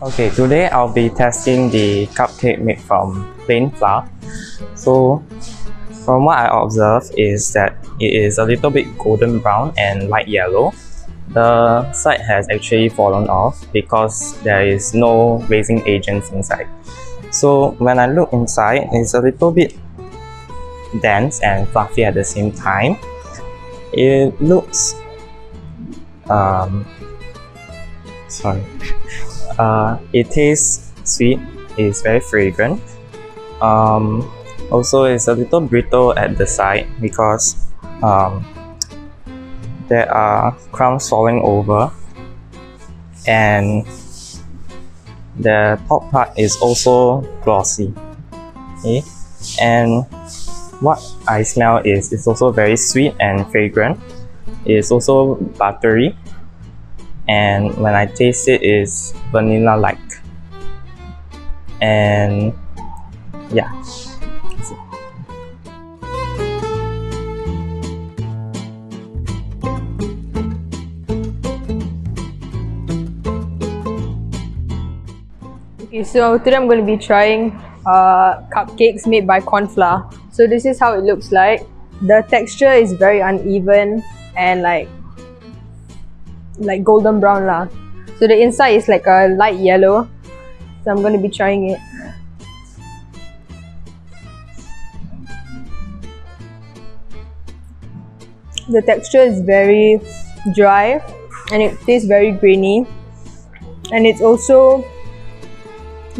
Okay, today I'll be testing the cupcake made from plain flour. So, from what I observed is that it is a little bit golden brown and light yellow. The side has actually fallen off because there is no raising agents inside. So when I look inside, it's a little bit dense and fluffy at the same time. It looks it tastes sweet. It's very fragrant. Also, it's a little brittle at the side because there are crumbs falling over, and the top part is also glossy. Okay? And what I smell is it's also very sweet and fragrant. It's also buttery, and when I taste it, it's vanilla-like. And yeah. Okay, so today I'm going to be trying cupcakes made by corn flour. So this is how it looks like. The texture is very uneven and like golden brown lah. So the inside is like a light yellow. So I'm going to be trying it. The texture is very dry and it tastes very grainy, and it's also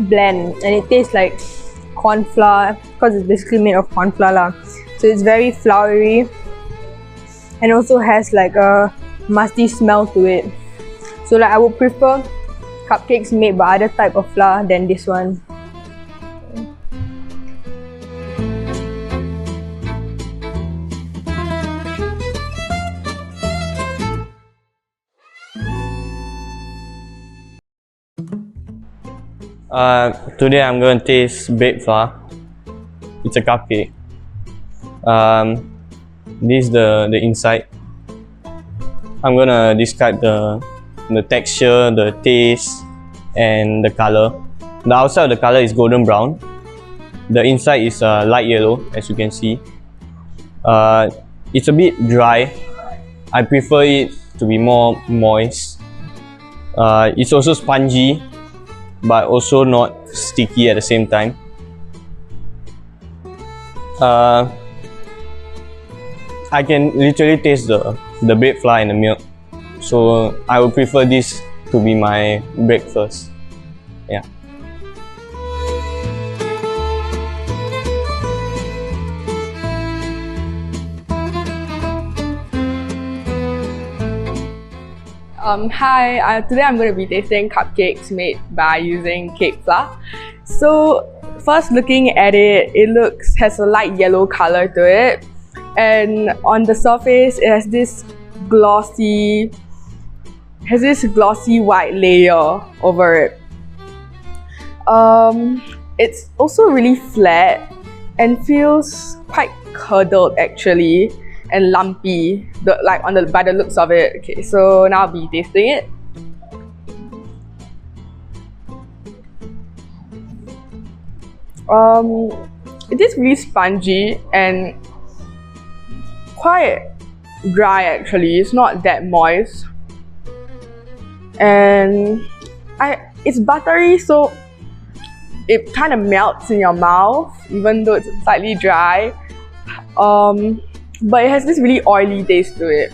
bland and it tastes like corn flour because it's basically made of corn flour lah. So it's very floury and also has like a musty smell to it. So like I would prefer cupcakes made by other type of flour than this one. Today I'm going to taste baked flour. It's a cupcake. This is the inside. I'm gonna describe the texture, the taste, and the color. The outside of the color is golden brown. The inside is light yellow, as you can see. It's a bit dry. I prefer it to be more moist. It's also spongy, but also not sticky at the same time. I can literally taste the baked flour and the milk, so I would prefer this to be my breakfast. Yeah. Hi, today I'm going to be tasting cupcakes made by using cake flour. So first, looking at it, has a light yellow color to it, and on the surface it has this glossy white layer over it. It's also really flat and feels quite curdled actually, and lumpy, by the looks of it. Okay, so now I'll be tasting it. It is really spongy and quite dry actually. It's not that moist, and it's buttery, so it kind of melts in your mouth even though it's slightly dry. But it has this really oily taste to it.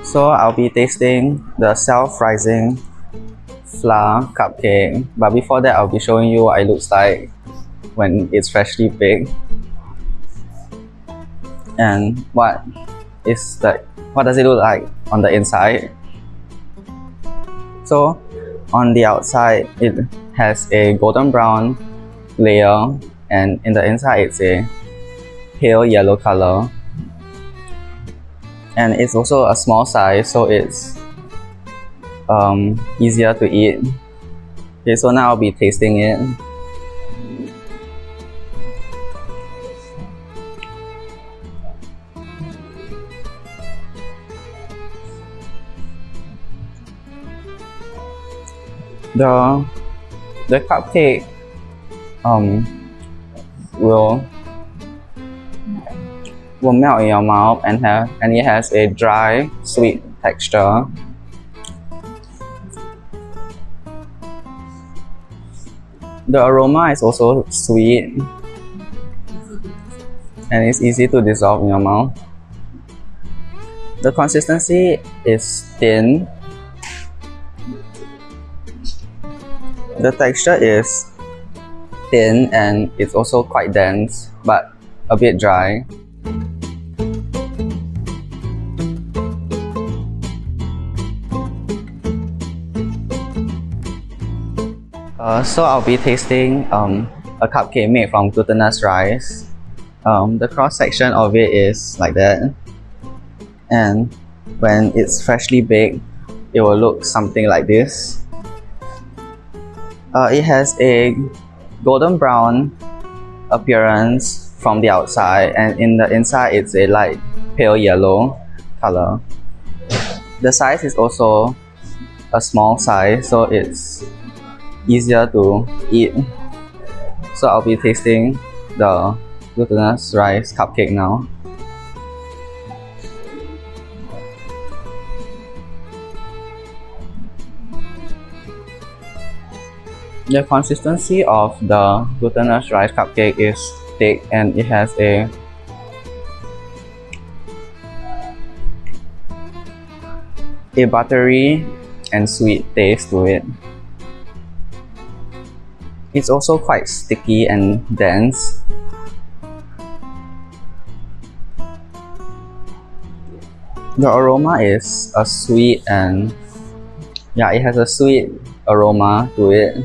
So I'll be tasting the self-rising flour cupcake, but before that I'll be showing you what it looks like when it's freshly baked and what does it look like on the inside. So on the outside it has a golden brown layer, and in the inside it's a pale yellow color, and it's also a small size, so it's easier to eat. Okay, so now I'll be tasting it. The cupcake will melt in your mouth and it has a dry, sweet texture. The aroma is also sweet and it's easy to dissolve in your mouth. The consistency is thin. The texture is thin and it's also quite dense, but a bit dry. So I'll be tasting a cupcake made from glutinous rice. The cross section of it is like that, and when it's freshly baked, it will look something like this. It has a golden brown appearance from the outside, and in the inside it's a light pale yellow color. The size is also a small size, so it's easier to eat. So I'll be tasting the glutinous rice cupcake now. The consistency of the glutinous rice cupcake is thick and it has a buttery and sweet taste to it. It's also quite sticky and dense. The aroma is a sweet and it has a sweet aroma to it.